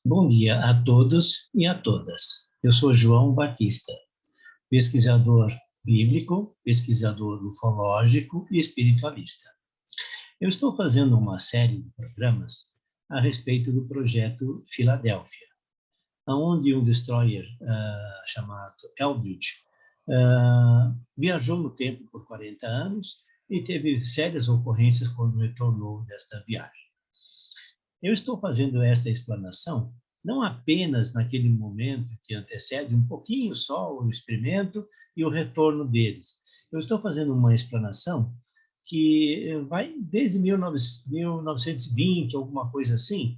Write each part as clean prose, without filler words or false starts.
Bom dia a todos e a todas. Eu sou João Batista, pesquisador bíblico, pesquisador ufológico e espiritualista. Eu estou fazendo uma série de programas a respeito do projeto Filadélfia, onde um destroyer chamado Eldridge viajou no tempo por 40 anos e teve sérias ocorrências quando retornou desta viagem. Eu estou fazendo esta explanação não apenas naquele momento que antecede um pouquinho só o experimento e o retorno deles. Eu estou fazendo uma explanação que vai desde 1920, alguma coisa assim,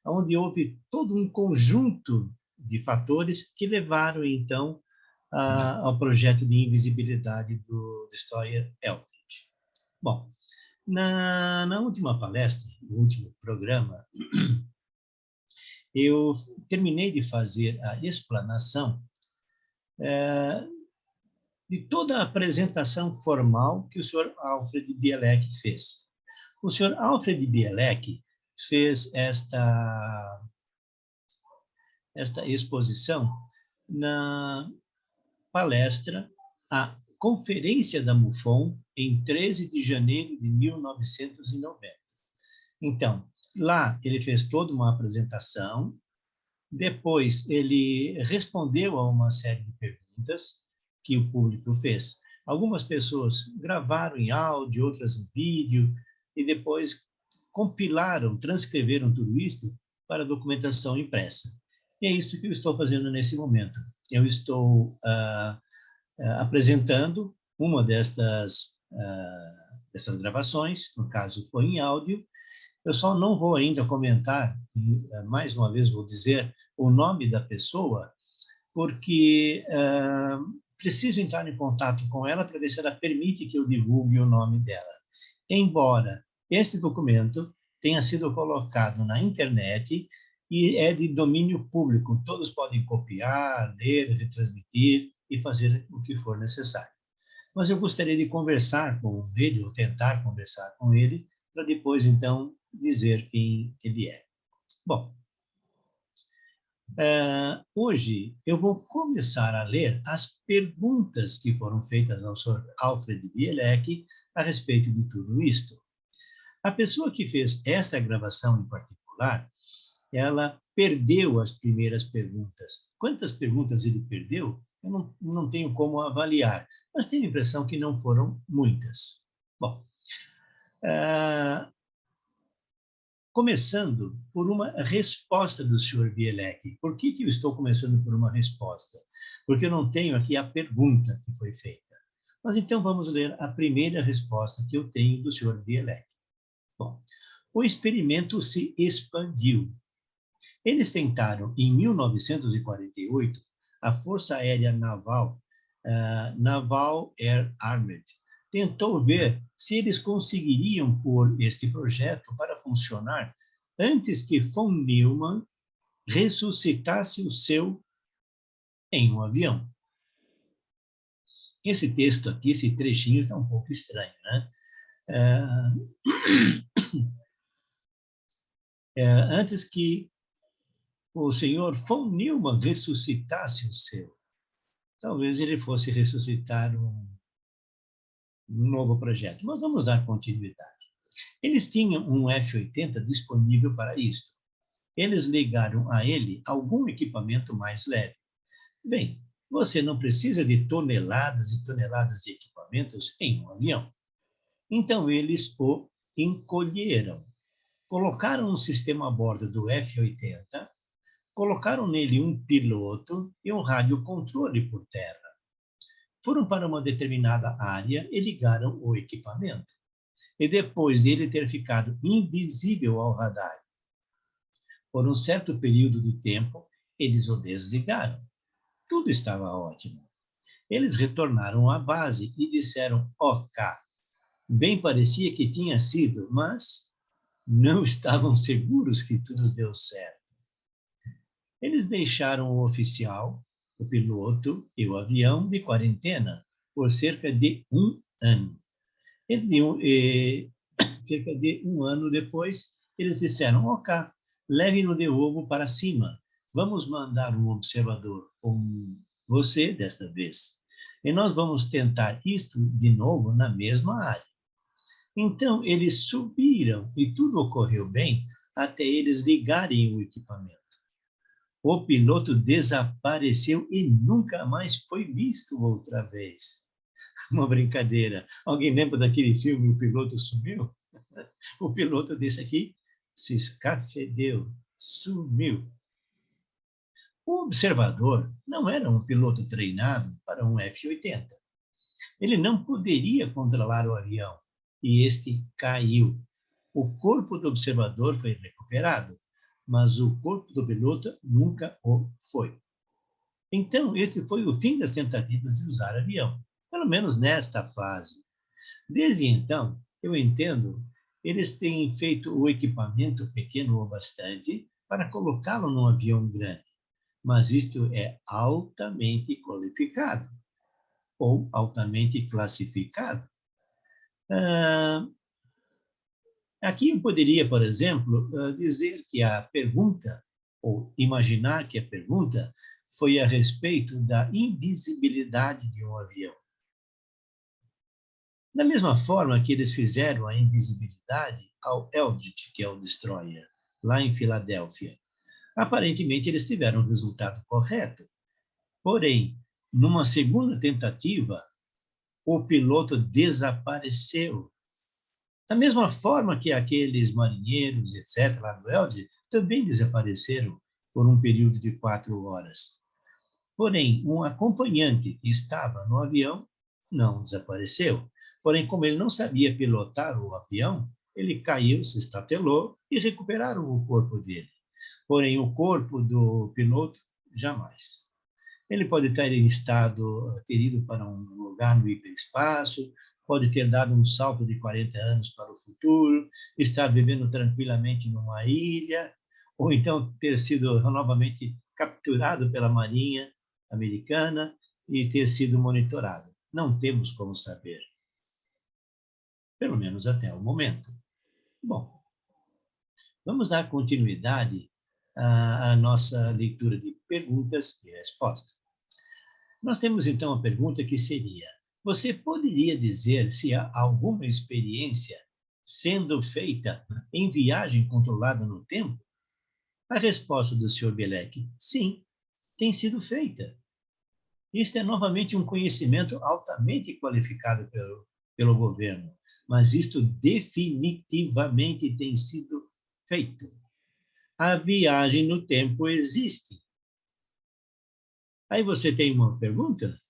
onde houve todo um conjunto de fatores que levaram, então, ao projeto de invisibilidade do destroyer Eldridge. Bom, na última palestra, no último programa, eu terminei de fazer a explanação de toda a apresentação formal que o senhor Alfred Bielek fez. O senhor Alfred Bielek fez esta exposição na palestra A Conferência da MUFON, em 13 de janeiro de 1990. Então, lá ele fez toda uma apresentação. Depois, ele respondeu a uma série de perguntas que o público fez. Algumas pessoas gravaram em áudio, outras em vídeo, e depois compilaram, transcreveram tudo isso para documentação impressa. E é isso que eu estou fazendo nesse momento. Eu estou apresentando uma dessas gravações, no caso foi em áudio. Eu só não vou ainda comentar, mais uma vez vou dizer o nome da pessoa, porque preciso entrar em contato com ela para ver se ela permite que eu divulgue o nome dela. Embora esse documento tenha sido colocado na internet e é de domínio público, todos podem copiar, ler, retransmitir e fazer o que for necessário. Mas eu gostaria de conversar com ele, ou tentar conversar com ele, para depois, então, dizer quem ele é. Bom, hoje eu vou começar a ler as perguntas que foram feitas ao Sr. Alfred Bielek a respeito de tudo isto. A pessoa que fez esta gravação em particular, ela perdeu as primeiras perguntas. Quantas perguntas ele perdeu, eu não tenho como avaliar, mas tenho a impressão que não foram muitas. Bom, começando por uma resposta do Sr. Bielek. Por que eu estou começando por uma resposta? Porque eu não tenho aqui a pergunta que foi feita. Mas então vamos ler a primeira resposta que eu tenho do Sr. Bielek. Bom, o experimento se expandiu. Eles tentaram, em 1948, a Força Aérea Naval, Naval Air Armed, tentou ver se eles conseguiriam pôr este projeto para funcionar antes que von Neumann ressuscitasse o seu em um avião. Esse texto aqui, esse trechinho, está um pouco estranho, né? Antes que o senhor von Neumann ressuscitasse o seu. Talvez ele fosse ressuscitar um novo projeto, mas vamos dar continuidade. Eles tinham um F-80 disponível para isso. Eles ligaram a ele algum equipamento mais leve. Bem, você não precisa de toneladas e toneladas de equipamentos em um avião. Então eles o encolheram. Colocaram um sistema a bordo do F-80, colocaram nele um piloto e um radiocontrole por terra. Foram para uma determinada área e ligaram o equipamento. E depois de ele ter ficado invisível ao radar por um certo período de tempo, eles o desligaram. Tudo estava ótimo. Eles retornaram à base e disseram OK. Bem parecia que tinha sido, mas não estavam seguros que tudo deu certo. Eles deixaram o oficial, o piloto e o avião de quarentena por cerca de um ano. Cerca de um ano depois, eles disseram OK, leve-no de novo para cima. Vamos mandar um observador com você desta vez. E nós vamos tentar isto de novo na mesma área. Então, eles subiram e tudo ocorreu bem até eles ligarem o equipamento. O piloto desapareceu e nunca mais foi visto outra vez. Uma brincadeira. Alguém lembra daquele filme O Piloto Sumiu? O piloto desse aqui se escafedeu, sumiu. O observador não era um piloto treinado para um F-80. Ele não poderia controlar o avião e este caiu. O corpo do observador foi recuperado, mas o corpo do piloto nunca o foi. Então, este foi o fim das tentativas de usar avião, pelo menos nesta fase. Desde então, eu entendo, eles têm feito o equipamento pequeno o bastante para colocá-lo num avião grande, mas isto é altamente qualificado ou altamente classificado. Aqui eu poderia, por exemplo, dizer que a pergunta, ou imaginar que a pergunta, foi a respeito da invisibilidade de um avião. Da mesma forma que eles fizeram a invisibilidade ao Eldridge, que é o destroyer, lá em Filadélfia. Aparentemente, eles tiveram o resultado correto. Porém, numa segunda tentativa, o piloto desapareceu. Da mesma forma que aqueles marinheiros, etc., lá do Eldridge, também desapareceram por um período de 4 horas. Porém, um acompanhante que estava no avião não desapareceu. Porém, como ele não sabia pilotar o avião, ele caiu, se estatelou e recuperaram o corpo dele. Porém, o corpo do piloto, jamais. Ele pode ter ido para um lugar no hiperespaço, pode ter dado um salto de 40 anos para o futuro, estar vivendo tranquilamente numa ilha, ou então ter sido novamente capturado pela Marinha Americana e ter sido monitorado. Não temos como saber. Pelo menos até o momento. Bom, vamos dar continuidade à nossa leitura de perguntas e respostas. Nós temos então a pergunta que seria: você poderia dizer se há alguma experiência sendo feita em viagem controlada no tempo? A resposta do Sr. Bielek: sim, tem sido feita. Isto é novamente um conhecimento altamente qualificado pelo governo, mas isto definitivamente tem sido feito. A viagem no tempo existe. Aí você tem uma pergunta?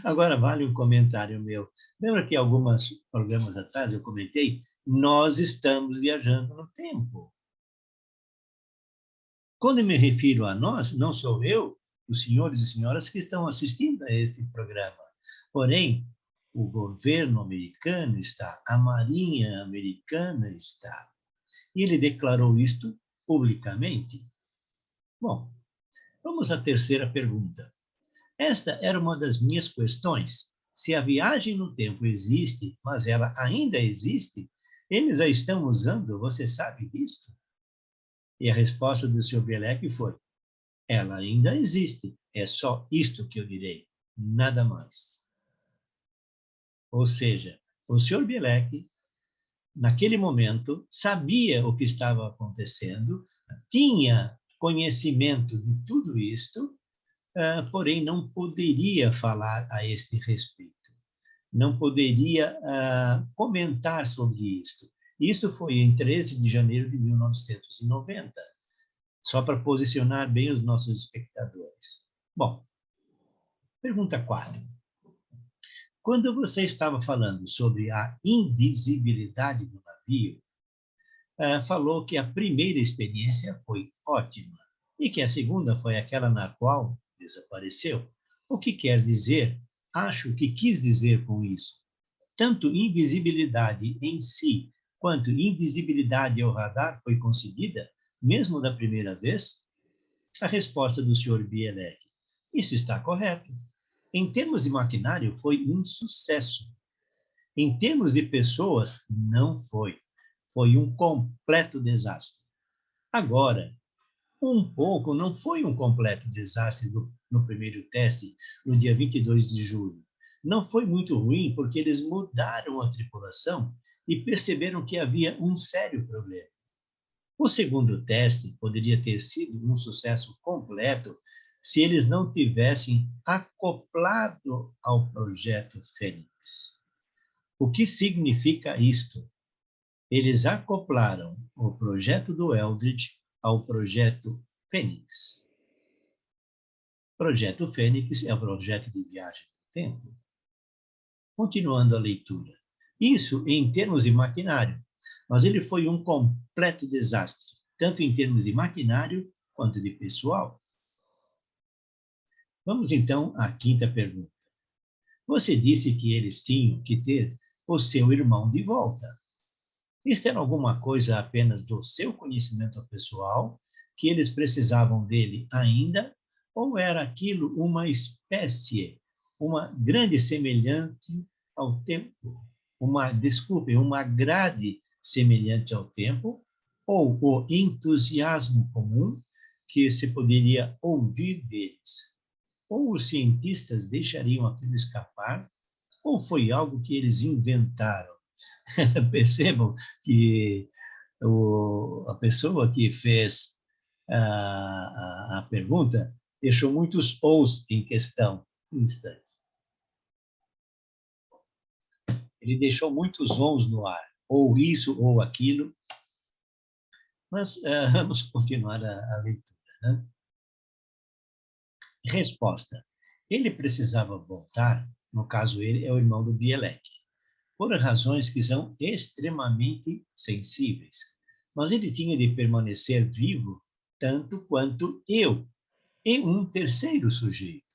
Agora vale um comentário meu. Lembra que alguns programas atrás eu comentei? Nós estamos viajando no tempo. Quando eu me refiro a nós, não sou eu, os senhores e senhoras que estão assistindo a este programa. Porém, o governo americano está, a Marinha Americana está. E ele declarou isto publicamente. Bom, vamos à terceira pergunta. Esta era uma das minhas questões. Se a viagem no tempo existe, mas ela ainda existe, eles a estão usando, você sabe disso? E a resposta do Sr. Bielek foi: ela ainda existe, é só isto que eu direi, nada mais. Ou seja, o Sr. Bielek, naquele momento, sabia o que estava acontecendo, tinha conhecimento de tudo isto, porém não poderia falar a este respeito, não poderia comentar sobre isto. Isto foi em 13 de janeiro de 1990, só para posicionar bem os nossos espectadores. Bom, pergunta 4. Quando você estava falando sobre a invisibilidade do navio, falou que a primeira experiência foi ótima e que a segunda foi aquela na qual desapareceu. O que quer dizer? Acho que quis dizer com isso tanto invisibilidade em si quanto invisibilidade ao radar foi conseguida, mesmo da primeira vez? A resposta do Sr. Bielek: isso está correto. Em termos de maquinário, foi um sucesso. Em termos de pessoas, não foi. Foi um completo desastre. Agora, um pouco não foi um completo desastre no primeiro teste, no dia 22 de julho. Não foi muito ruim, porque eles mudaram a tripulação e perceberam que havia um sério problema. O segundo teste poderia ter sido um sucesso completo se eles não tivessem acoplado ao projeto Fênix. O que significa isto? Eles acoplaram o projeto do Eldridge ao projeto Fênix. O projeto Fênix é o projeto de viagem no tempo. Continuando a leitura. Isso em termos de maquinário, mas ele foi um completo desastre, tanto em termos de maquinário quanto de pessoal. Vamos então à quinta pergunta. Você disse que eles tinham que ter o seu irmão de volta. Isto era alguma coisa apenas do seu conhecimento pessoal, que eles precisavam dele ainda, ou era aquilo uma espécie, uma grande semelhante ao tempo, uma grade semelhante ao tempo, ou o entusiasmo comum que se poderia ouvir deles? Ou os cientistas deixariam aquilo escapar, ou foi algo que eles inventaram? Percebam que a pessoa que fez a pergunta deixou muitos ous em questão. Um instante. Ele deixou muitos ous no ar, ou isso ou aquilo. Mas vamos continuar a leitura. Né? Resposta. Ele precisava voltar, no caso ele é o irmão do Bielek, por razões que são extremamente sensíveis. Mas ele tinha de permanecer vivo tanto quanto eu, e um terceiro sujeito.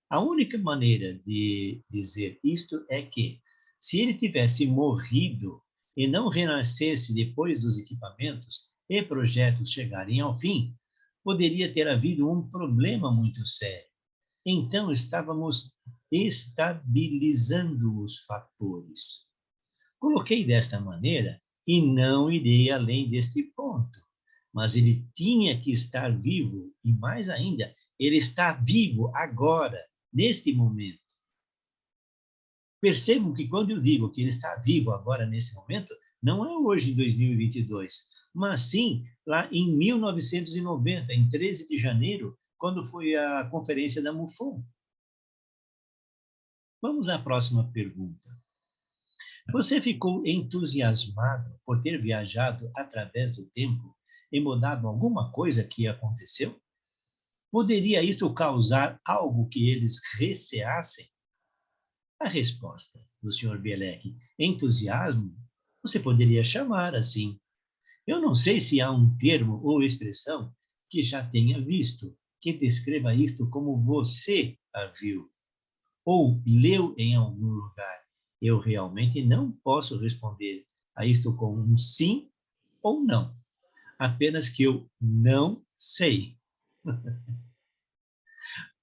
A única maneira de dizer isto é que, se ele tivesse morrido e não renascesse depois dos equipamentos e projetos chegarem ao fim, poderia ter havido um problema muito sério. Então, estávamos estabilizando os fatores. Coloquei desta maneira e não irei além deste ponto. Mas ele tinha que estar vivo, e mais ainda, ele está vivo agora, neste momento. Percebam que quando eu digo que ele está vivo agora, nesse momento, não é hoje, em 2022, mas sim lá em 1990, em 13 de janeiro, quando foi a conferência da MUFON. Vamos à próxima pergunta. Você ficou entusiasmado por ter viajado através do tempo e mudado alguma coisa que aconteceu? Poderia isso causar algo que eles receassem? A resposta do Sr. Bielek, entusiasmo, você poderia chamar assim. Eu não sei se há um termo ou expressão que já tenha visto, que descreva isto como você a viu, ou leu em algum lugar. Eu realmente não posso responder a isto com um sim ou não. Apenas que eu não sei.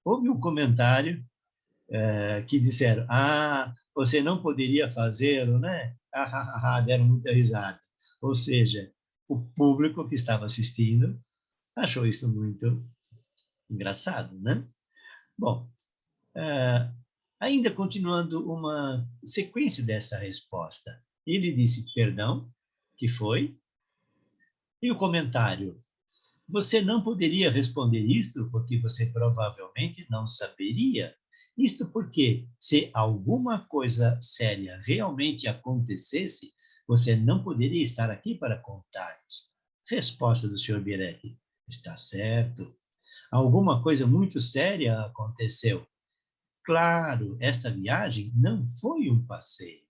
Houve um comentário que disseram, você não poderia fazê-lo, né? Deram muita risada. Ou seja, o público que estava assistindo achou isso muito engraçado, né? Bom, ainda continuando uma sequência dessa resposta, ele disse perdão, que foi, e o comentário, você não poderia responder isto porque você provavelmente não saberia. Isto porque, se alguma coisa séria realmente acontecesse, você não poderia estar aqui para contar-nos. Resposta do Sr. Bielek. Está certo. Alguma coisa muito séria aconteceu. Claro, esta viagem não foi um passeio.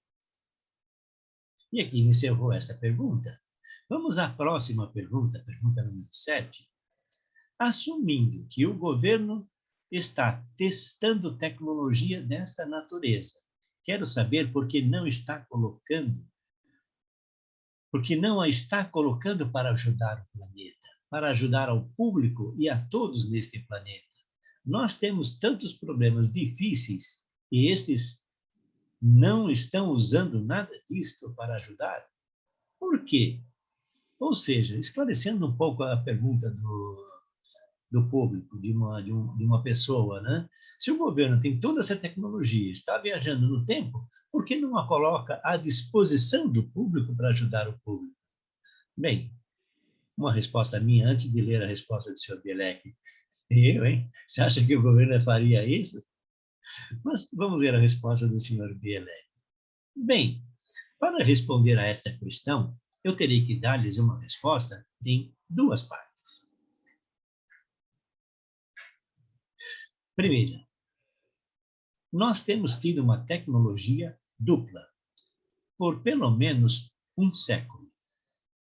E aqui encerrou esta pergunta. Vamos à próxima pergunta, pergunta número 7. Assumindo que o governo está testando tecnologia desta natureza, quero saber por que não a está colocando para ajudar o planeta, para ajudar ao público e a todos neste planeta. Nós temos tantos problemas difíceis e esses não estão usando nada disto para ajudar. Por quê? Ou seja, esclarecendo um pouco a pergunta do público, de uma pessoa, né? Se o governo tem toda essa tecnologia, está viajando no tempo, por que não a coloca à disposição do público para ajudar o público? Bem, uma resposta minha, antes de ler a resposta do senhor Bielek. Eu, hein? Você acha que o governo faria isso? Mas vamos ver a resposta do senhor Bielek. Bem, para responder a esta questão, eu terei que dar-lhes uma resposta em duas partes. Primeira, nós temos tido uma tecnologia dupla por pelo menos um século,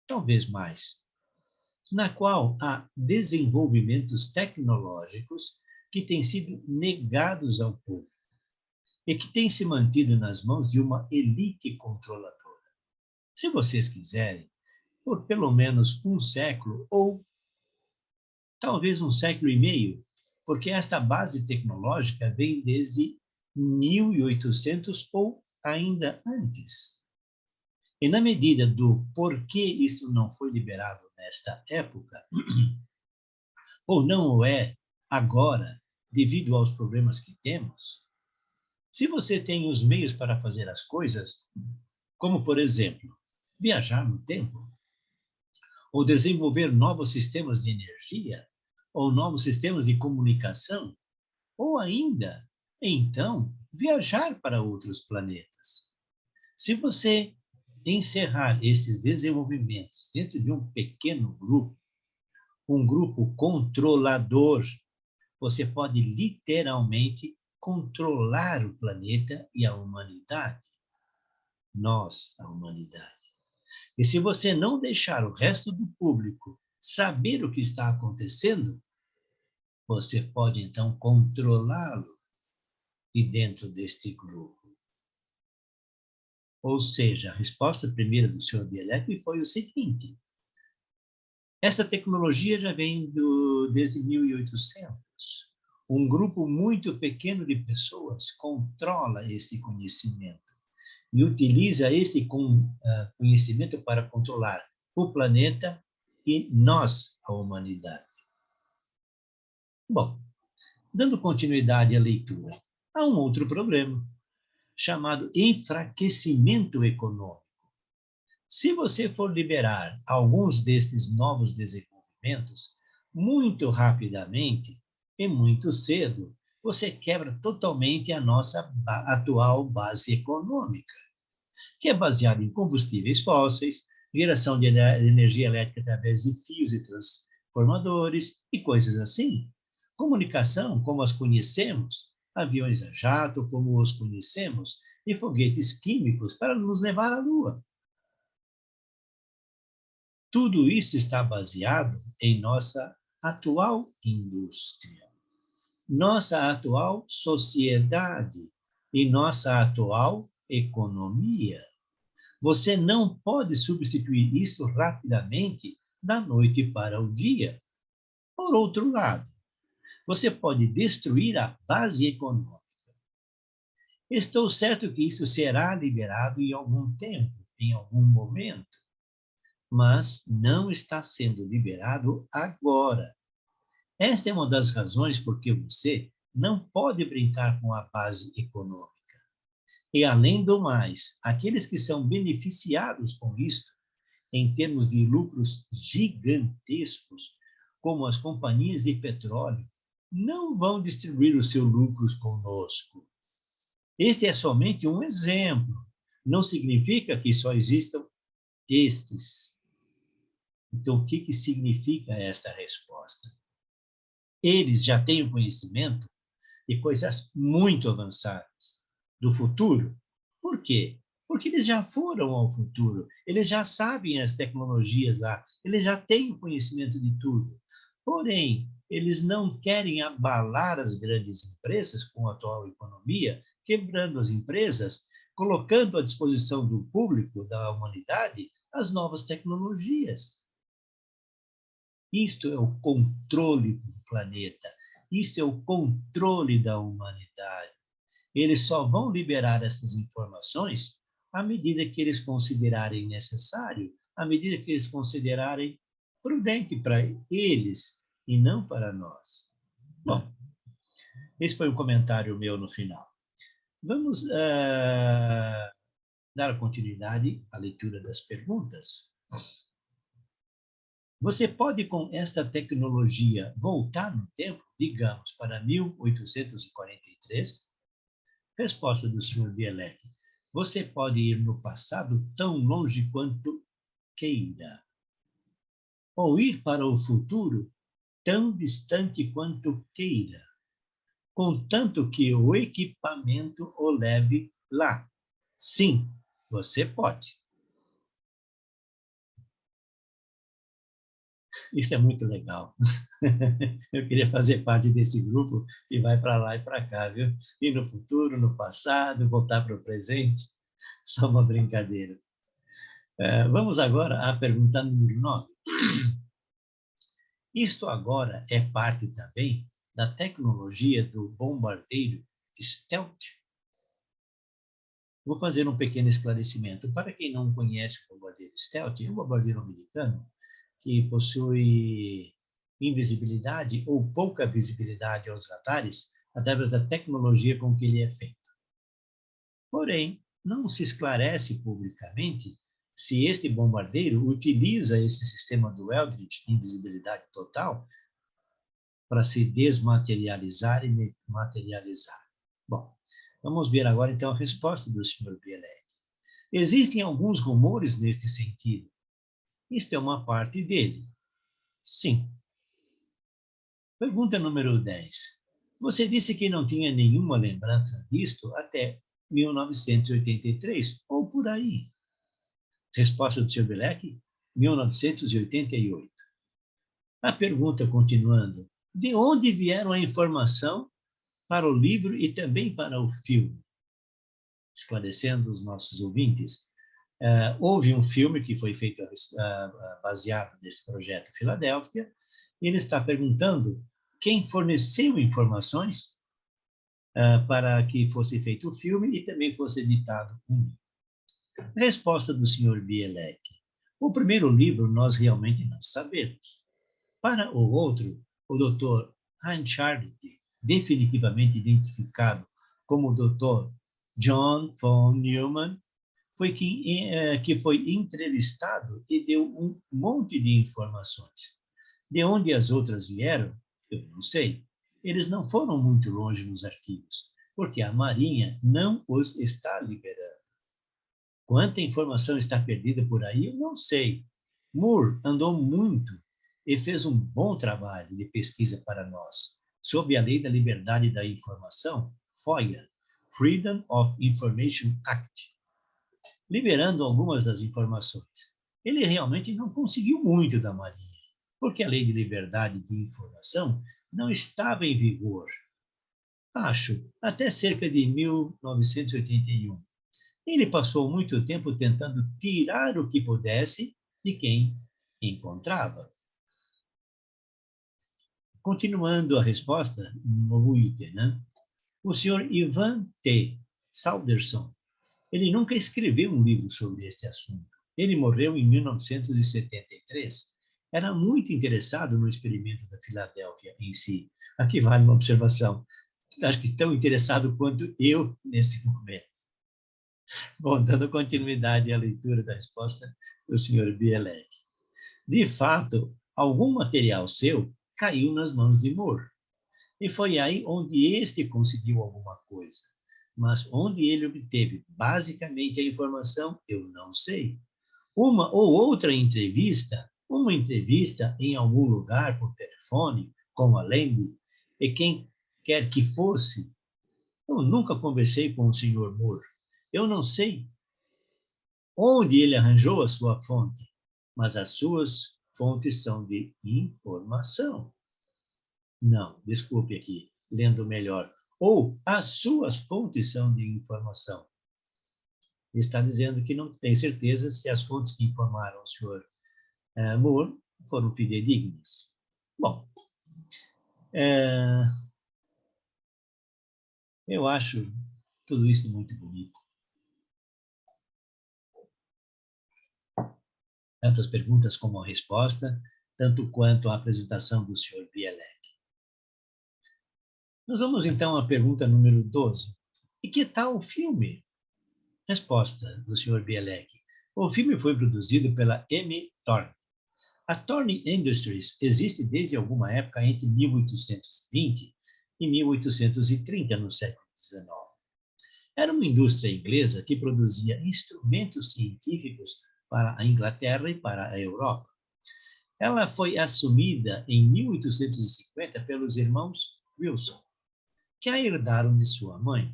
talvez mais, na qual há desenvolvimentos tecnológicos que têm sido negados ao povo e que têm se mantido nas mãos de uma elite controladora. Se vocês quiserem, por pelo menos um século ou talvez um século e meio, porque esta base tecnológica vem desde 1800 ou ainda antes. E na medida do porquê isso não foi liberado nesta época, ou não o é agora, devido aos problemas que temos, se você tem os meios para fazer as coisas, como, por exemplo, viajar no tempo, ou desenvolver novos sistemas de energia, ou novos sistemas de comunicação, ou ainda, então, viajar para outros planetas. Se você encerrar esses desenvolvimentos dentro de um pequeno grupo, um grupo controlador, você pode literalmente controlar o planeta e a humanidade. Nós, a humanidade. E se você não deixar o resto do público saber o que está acontecendo, você pode então controlá-lo de dentro deste grupo. Ou seja, a resposta primeira do Sr. Bielek foi o seguinte: essa tecnologia já vem desde 1800. Um grupo muito pequeno de pessoas controla esse conhecimento e utiliza esse conhecimento para controlar o planeta e nós, a humanidade. Bom, dando continuidade à leitura, há um outro problema, chamado enfraquecimento econômico. Se você for liberar alguns desses novos desenvolvimentos muito rapidamente e muito cedo, você quebra totalmente a nossa atual base econômica, que é baseada em combustíveis fósseis, geração de energia elétrica através de fios e transformadores e coisas assim. Comunicação, como as conhecemos, aviões a jato, como os conhecemos, e foguetes químicos para nos levar à Lua. Tudo isso está baseado em nossa atual indústria, nossa atual sociedade e nossa atual economia. Você não pode substituir isso rapidamente da noite para o dia. Por outro lado, você pode destruir a base econômica. Estou certo que isso será liberado em algum tempo, em algum momento, mas não está sendo liberado agora. Esta é uma das razões por que você não pode brincar com a base econômica. E, além do mais, aqueles que são beneficiados com isso, em termos de lucros gigantescos, como as companhias de petróleo, não vão distribuir os seus lucros conosco. Este é somente um exemplo. Não significa que só existam estes. Então, o que significa esta resposta? Eles já têm o conhecimento de coisas muito avançadas do futuro. Por quê? Porque eles já foram ao futuro, eles já sabem as tecnologias lá, eles já têm o conhecimento de tudo. Porém, eles não querem abalar as grandes empresas com a atual economia, quebrando as empresas, colocando à disposição do público, da humanidade, as novas tecnologias. Isto é o controle do planeta, isto é o controle da humanidade. Eles só vão liberar essas informações à medida que eles considerarem necessário à medida que eles considerarem prudente para eles e não para nós. Bom, esse foi um comentário meu no final. Vamos dar continuidade à leitura das perguntas. Você pode, com esta tecnologia, voltar no tempo, digamos, para 1843? Resposta do Sr. Bielek. Você pode ir no passado tão longe quanto queira, ou ir para o futuro tão distante quanto queira, contanto que o equipamento o leve lá. Sim, você pode. Isso é muito legal. Eu queria fazer parte desse grupo que vai para lá e para cá, viu? Ir no futuro, no passado, voltar para o presente. Só uma brincadeira. Vamos agora à pergunta número 9. Isto agora é parte também da tecnologia do bombardeiro stealth? Vou fazer um pequeno esclarecimento. Para quem não conhece o bombardeiro stealth, é um bombardeiro americano que possui invisibilidade ou pouca visibilidade aos radares através da tecnologia com que ele é feito. Porém, não se esclarece publicamente se este bombardeiro utiliza esse sistema do Eldridge, invisibilidade total, para se desmaterializar e materializar. Bom, vamos ver agora então a resposta do Sr. Bielek. Existem alguns rumores neste sentido. Isto é uma parte dele. Sim. Pergunta número 10. Você disse que não tinha nenhuma lembrança disto até 1983, ou por aí. Resposta do Sr. Bielek, 1988. A pergunta continuando. De onde vieram a informação para o livro e também para o filme? Esclarecendo os nossos ouvintes, houve um filme que foi feito baseado nesse projeto Filadélfia, e ele está perguntando quem forneceu informações para que fosse feito o filme e também fosse editado um livro. Resposta do Sr. Bielek. O primeiro livro nós realmente não sabemos. Para o outro, o Dr. Heinz definitivamente identificado como o Dr. John von Neumann, foi que foi entrevistado e deu um monte de informações. De onde as outras vieram, eu não sei. Eles não foram muito longe nos arquivos, porque a Marinha não os está liberando. Quanta informação está perdida por aí, eu não sei. Moore andou muito e fez um bom trabalho de pesquisa para nós, sob a Lei da Liberdade da Informação, FOIA, Freedom of Information Act, liberando algumas das informações. Ele realmente não conseguiu muito da Marinha, porque a Lei de Liberdade de Informação não estava em vigor. Acho, até cerca de 1981. Ele passou muito tempo tentando tirar o que pudesse de quem encontrava. Continuando a resposta, um novo item, né? O senhor Ivan T. Salderson, ele nunca escreveu um livro sobre este assunto. Ele morreu em 1973. Era muito interessado no experimento da Filadélfia em si. Aqui vale uma observação. Acho que tão interessado quanto eu nesse momento. Bom, dando continuidade à leitura da resposta do Sr. Bielek. De fato, algum material seu caiu nas mãos de Moore. E foi aí onde este conseguiu alguma coisa. Mas onde ele obteve basicamente a informação, eu não sei. Uma ou outra entrevista, uma entrevista em algum lugar por telefone, com a Landy, e quem quer que fosse. Eu nunca conversei com o Sr. Moore. Eu não sei onde ele arranjou a sua fonte, mas as suas fontes são de informação. Não, desculpe aqui, lendo melhor. Ou as suas fontes são de informação. Está dizendo que não tem certeza se as fontes que informaram o senhor Moore foram fidedignas. Bom, eu acho tudo isso muito bonito. tanto as perguntas como a resposta, tanto quanto a apresentação do Sr. Bielek. Nós vamos então à pergunta número 12. E que tal o filme? Resposta do Sr. Bielek. O filme foi produzido pela M. Thorne. A Thorne Industries existe desde alguma época entre 1820 e 1830 no século XIX. Era uma indústria inglesa que produzia instrumentos científicos para a Inglaterra e para a Europa. Ela foi assumida em 1850 pelos irmãos Wilson, que a herdaram de sua mãe.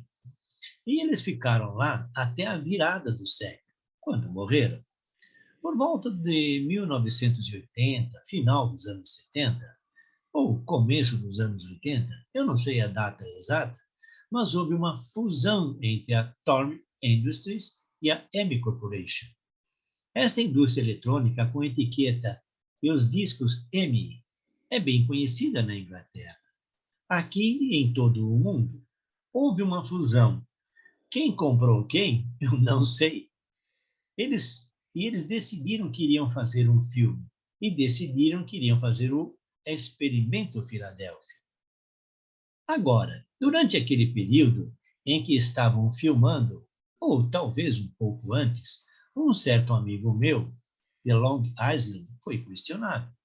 E eles ficaram lá até a virada do século, quando morreram. Por volta de 1980, final dos anos 70, ou começo dos anos 80, eu não sei a data exata, mas houve uma fusão entre a Thorne Industries e a M Corporation. Esta indústria eletrônica com etiqueta e os discos M é bem conhecida na Inglaterra. Aqui e em todo o mundo, houve uma fusão. Quem comprou quem, eu não sei. Eles decidiram que iriam fazer um filme e decidiram que iriam fazer o Experimento Filadélfia. Agora, durante aquele período em que estavam filmando, ou talvez um pouco antes, um certo amigo meu, de Long Island, foi questionado.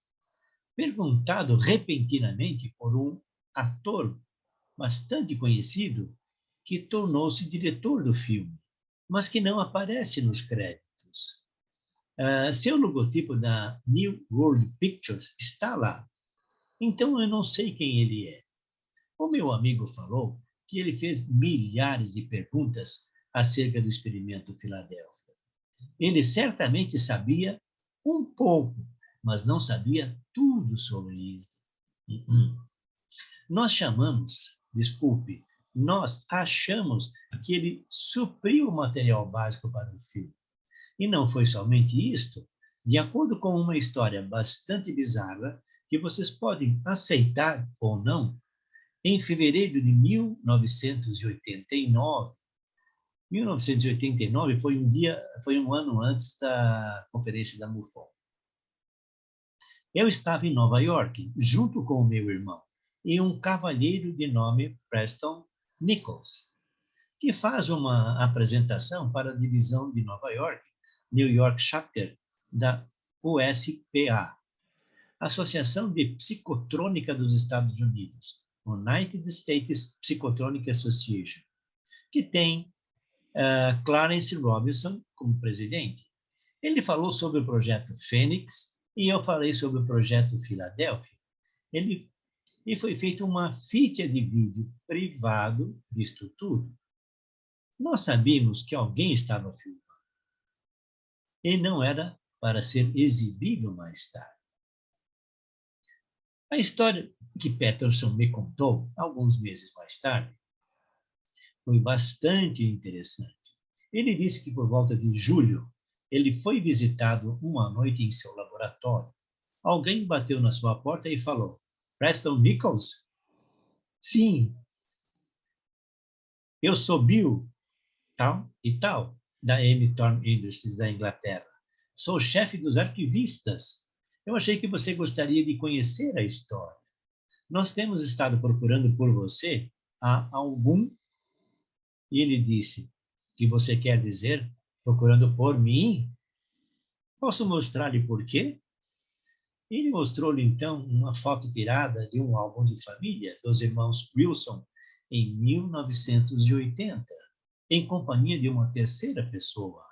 Perguntado repentinamente por um ator bastante conhecido que tornou-se diretor do filme, mas que não aparece nos créditos. Seu logotipo da New World Pictures está lá. Então eu não sei quem ele é. O meu amigo falou que ele fez milhares de perguntas acerca do experimento Filadélfia. Ele certamente sabia um pouco, mas não sabia tudo sobre isso. Nós achamos que ele supriu o material básico para o filme. E não foi somente isto. De acordo com uma história bastante bizarra, que vocês podem aceitar ou não, em fevereiro de 1989 foi um ano antes da conferência da MUFON. Eu estava em Nova York, junto com o meu irmão, e um cavalheiro de nome Preston Nichols, que faz uma apresentação para a divisão de Nova York, New York Chapter, da USPA, Associação de Psicotrônica dos Estados Unidos, United States Psychotronic Association, que tem Clarence Robinson como presidente. Ele falou sobre o projeto Fênix e eu falei sobre o projeto Filadélfia. E foi feita uma ficha de vídeo privado disto tudo. Nós sabíamos que alguém estava filmando. E não era para ser exibido mais tarde. A história que Peterson me contou, alguns meses mais tarde, foi bastante interessante. Ele disse que por volta de julho, ele foi visitado uma noite em seu laboratório. Alguém bateu na sua porta e falou: Preston Nichols? Sim, eu sou Bill, tal e tal, da M. Thorne Industries da Inglaterra. Sou chefe dos arquivistas. Eu achei que você gostaria de conhecer a história. Nós temos estado procurando por você há algum... E ele disse: que você quer dizer procurando por mim? Posso mostrar-lhe por quê? Ele mostrou-lhe, então, uma foto tirada de um álbum de família dos irmãos Wilson em 1980, em companhia de uma terceira pessoa,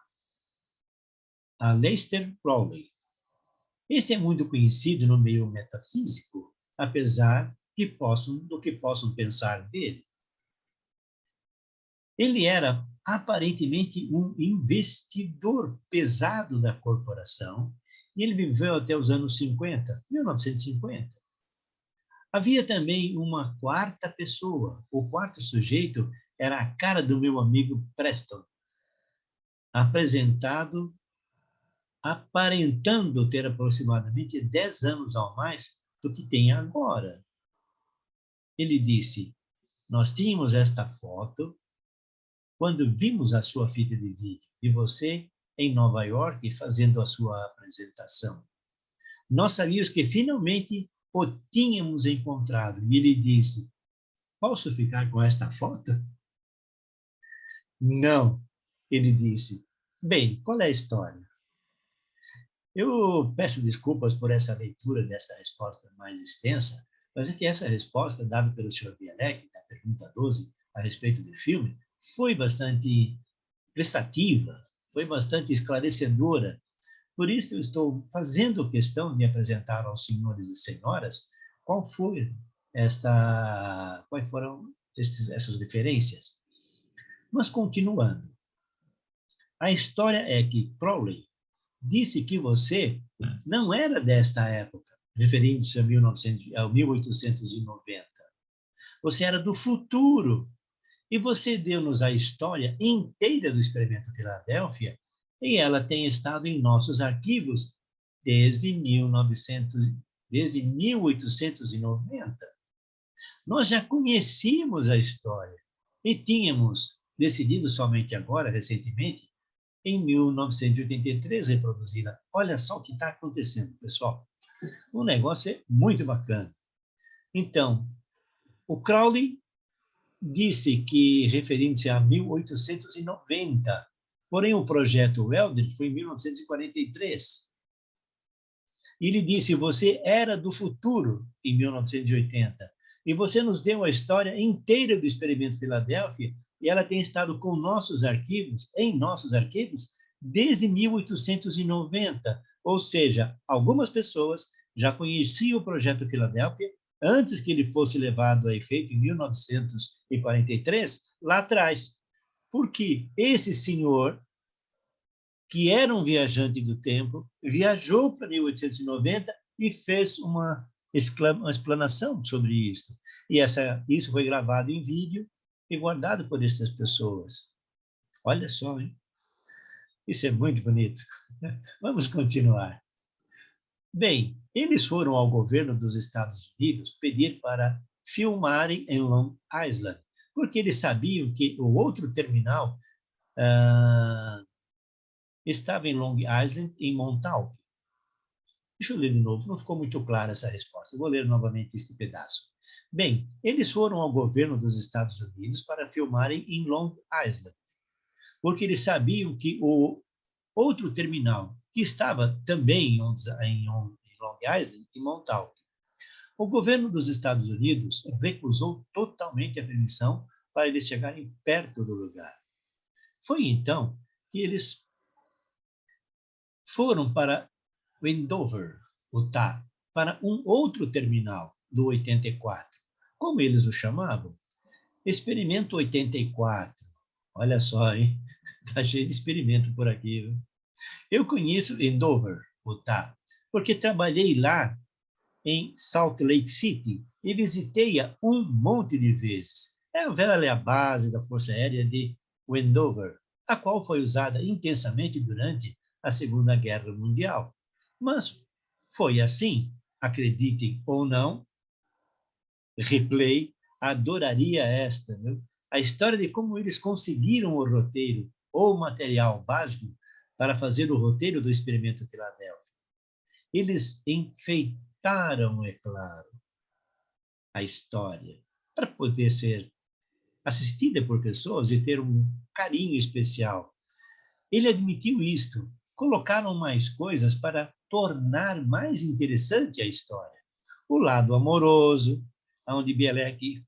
a Aleister Crowley. Esse é muito conhecido no meio metafísico, apesar do que possam pensar dele. Ele era aparentemente um investidor pesado da corporação e ele viveu até os anos 1950. Havia também uma quarta pessoa. O quarto sujeito era a cara do meu amigo Preston, aparentando ter aproximadamente 10 anos a mais do que tem agora. Ele disse: nós tínhamos esta foto quando vimos a sua fita de vídeo de você em Nova York fazendo a sua apresentação. Nós sabíamos que finalmente o tínhamos encontrado. E ele disse, posso ficar com esta foto? Não, ele disse. Bem, qual é a história? Eu peço desculpas por essa leitura dessa resposta mais extensa, mas é que essa resposta dada pelo Sr. Bielek, na pergunta 12, a respeito do filme, foi bastante prestativa, foi bastante esclarecedora. Por isso eu estou fazendo questão de apresentar aos senhores e senhoras quais foram essas referências. Mas continuando, a história é que Crowley disse que você não era desta época, referindo-se a 1890. Você era do futuro. E você deu-nos a história inteira do experimento Filadélfia e ela tem estado em nossos arquivos desde 1890. Nós já conhecíamos a história e tínhamos decidido somente agora, recentemente, em 1983, reproduzi-la. Olha só o que está acontecendo, pessoal. O negócio é muito bacana. Então, o Crowley disse que, referindo-se a 1890, porém o projeto Eldridge foi em 1943. Ele disse, você era do futuro em 1980, e você nos deu a história inteira do experimento Filadélfia, e ela tem estado com em nossos arquivos, desde 1890. Ou seja, algumas pessoas já conheciam o projeto Filadélfia antes que ele fosse levado a efeito em 1943, lá atrás. Porque esse senhor, que era um viajante do tempo, viajou para 1890 e fez uma explanação sobre isso. E isso foi gravado em vídeo e guardado por essas pessoas. Olha só, hein? Isso é muito bonito. Vamos continuar. Bem, eles foram ao governo dos Estados Unidos pedir para filmarem em Long Island, porque eles sabiam que o outro terminal estava em Long Island, em Montauk. Deixa eu ler de novo, não ficou muito clara essa resposta. Eu vou ler novamente esse pedaço. Bem, eles foram ao governo dos Estados Unidos para filmarem em Long Island, porque eles sabiam que o outro terminal, que estava também em Long Island, em Montauk, o governo dos Estados Unidos recusou totalmente a permissão para eles chegarem perto do lugar. Foi então que eles foram para Wendover, Utah, para um outro terminal do 84. Como eles o chamavam? Experimento 84. Olha só, hein? Está cheio de experimento por aqui. Viu? Eu conheço Wendover, Utah, porque trabalhei lá em Salt Lake City e visitei-a um monte de vezes. É a velha base da Força Aérea de Wendover, a qual foi usada intensamente durante a Segunda Guerra Mundial. Mas foi assim, acreditem ou não, Ripley adoraria esta, viu? A história de como eles conseguiram o roteiro ou o material básico para fazer o roteiro do experimento Filadélfia. Eles enfeitaram, é claro, a história para poder ser assistida por pessoas e ter um carinho especial. Ele admitiu isto. Colocaram mais coisas para tornar mais interessante a história. O lado amoroso, onde Bielek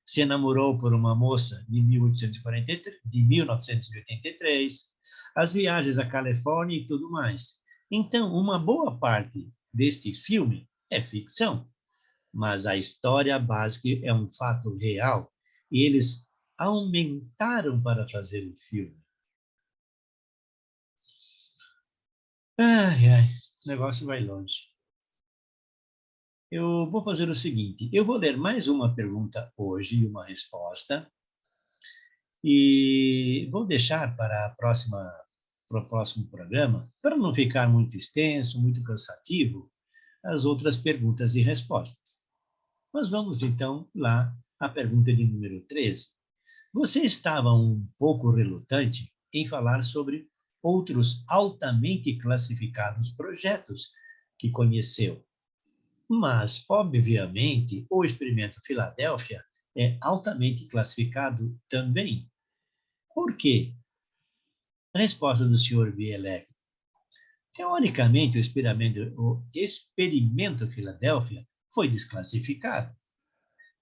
se namorou por uma moça de 1983, as viagens à Califórnia e tudo mais. Então, uma boa parte deste filme é ficção, mas a história básica é um fato real e eles aumentaram para fazer o filme. Ai, ai, o negócio vai longe. Eu vou fazer o seguinte, eu vou ler mais uma pergunta hoje e uma resposta, e vou deixar para o próximo programa, para não ficar muito extenso, muito cansativo, as outras perguntas e respostas. Mas vamos então lá à pergunta de número 13. Você estava um pouco relutante em falar sobre outros altamente classificados projetos que conheceu. Mas, obviamente, o experimento Filadélfia é altamente classificado também. Por quê? A resposta do Sr. Bielek. Teoricamente, o experimento Filadélfia foi desclassificado.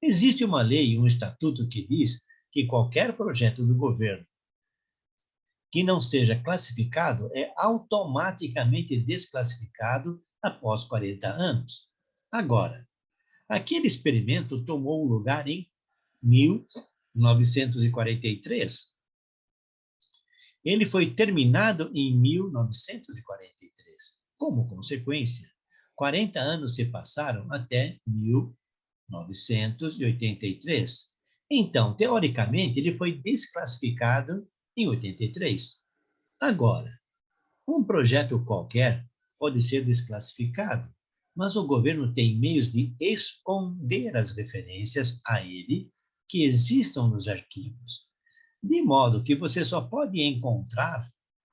Existe uma lei, um estatuto que diz que qualquer projeto do governo que não seja classificado é automaticamente desclassificado após 40 anos. Agora, aquele experimento tomou lugar em 1943. Ele foi terminado em 1943. Como consequência, 40 anos se passaram até 1983. Então, teoricamente, ele foi desclassificado em 83. Agora, um projeto qualquer pode ser desclassificado, mas o governo tem meios de esconder as referências a ele que existam nos arquivos, de modo que você só pode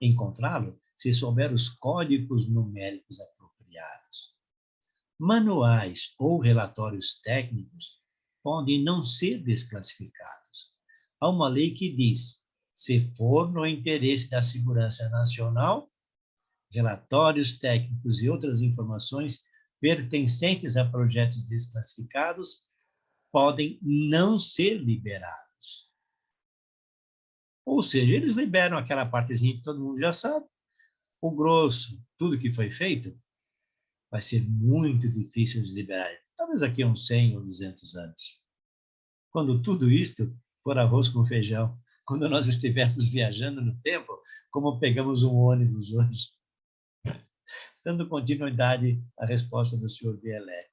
encontrá-lo se souber os códigos numéricos apropriados. Manuais ou relatórios técnicos podem não ser desclassificados. Há uma lei que diz: se for no interesse da segurança nacional, relatórios técnicos e outras informações pertencentes a projetos desclassificados podem não ser liberados. Ou seja, eles liberam aquela partezinha que todo mundo já sabe. O grosso, tudo que foi feito, vai ser muito difícil de liberar. Talvez daqui a uns 100 ou 200 anos. Quando tudo isto for arroz com feijão, quando nós estivermos viajando no tempo, como pegamos um ônibus hoje. Dando continuidade à resposta do Sr. Bielek.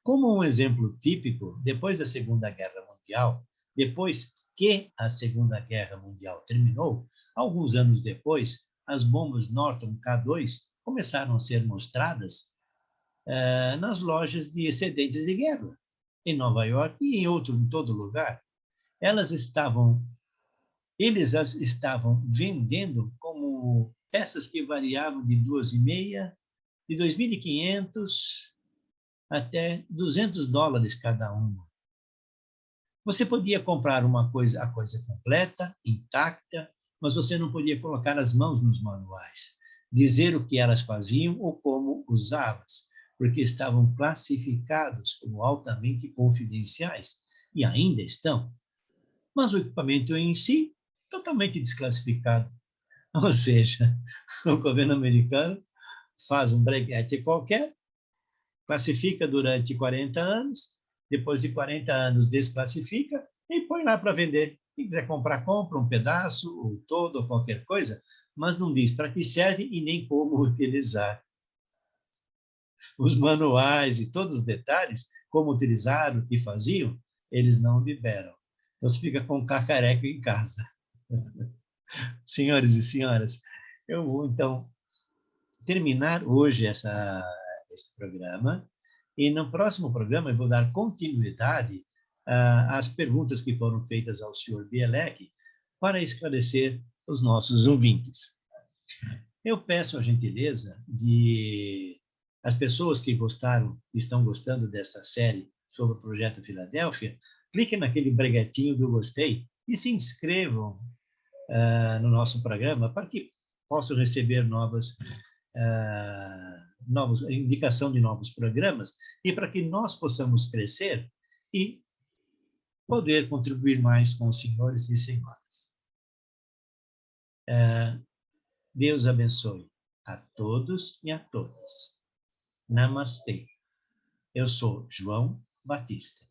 Como um exemplo típico, depois da Segunda Guerra Mundial, depois que a Segunda Guerra Mundial terminou, alguns anos depois, as bombas Norton K2 começaram a ser mostradas nas lojas de excedentes de guerra, em Nova York e em todo lugar. Eles as estavam vendendo como peças que variavam de 2,5, de 2.500 até $200 cada uma. Você podia comprar a coisa completa, intacta, mas você não podia colocar as mãos nos manuais, dizer o que elas faziam ou como usá-las, porque estavam classificados como altamente confidenciais, e ainda estão. Mas o equipamento em si, totalmente desclassificado. Ou seja, o governo americano faz um breguete qualquer, classifica durante 40 anos, depois de 40 anos desclassifica e põe lá para vender. Quem quiser comprar, compra um pedaço, ou todo, ou qualquer coisa, mas não diz para que serve e nem como utilizar. Os manuais e todos os detalhes, como utilizar, o que faziam, eles não liberam. Então, você fica com um cacareco em casa. Senhores e senhoras, eu vou, então, terminar hoje esse programa, e no próximo programa eu vou dar continuidade às perguntas que foram feitas ao senhor Bielek para esclarecer os nossos ouvintes. Eu peço a gentileza de as pessoas que estão gostando dessa série sobre o Projeto Filadélfia, cliquem naquele breguetinho do gostei e se inscrevam no nosso programa para que possam receber indicação de novos programas e para que nós possamos crescer e poder contribuir mais com os senhores e senhoras. Deus abençoe a todos e a todas. Namastê. Eu sou João Batista.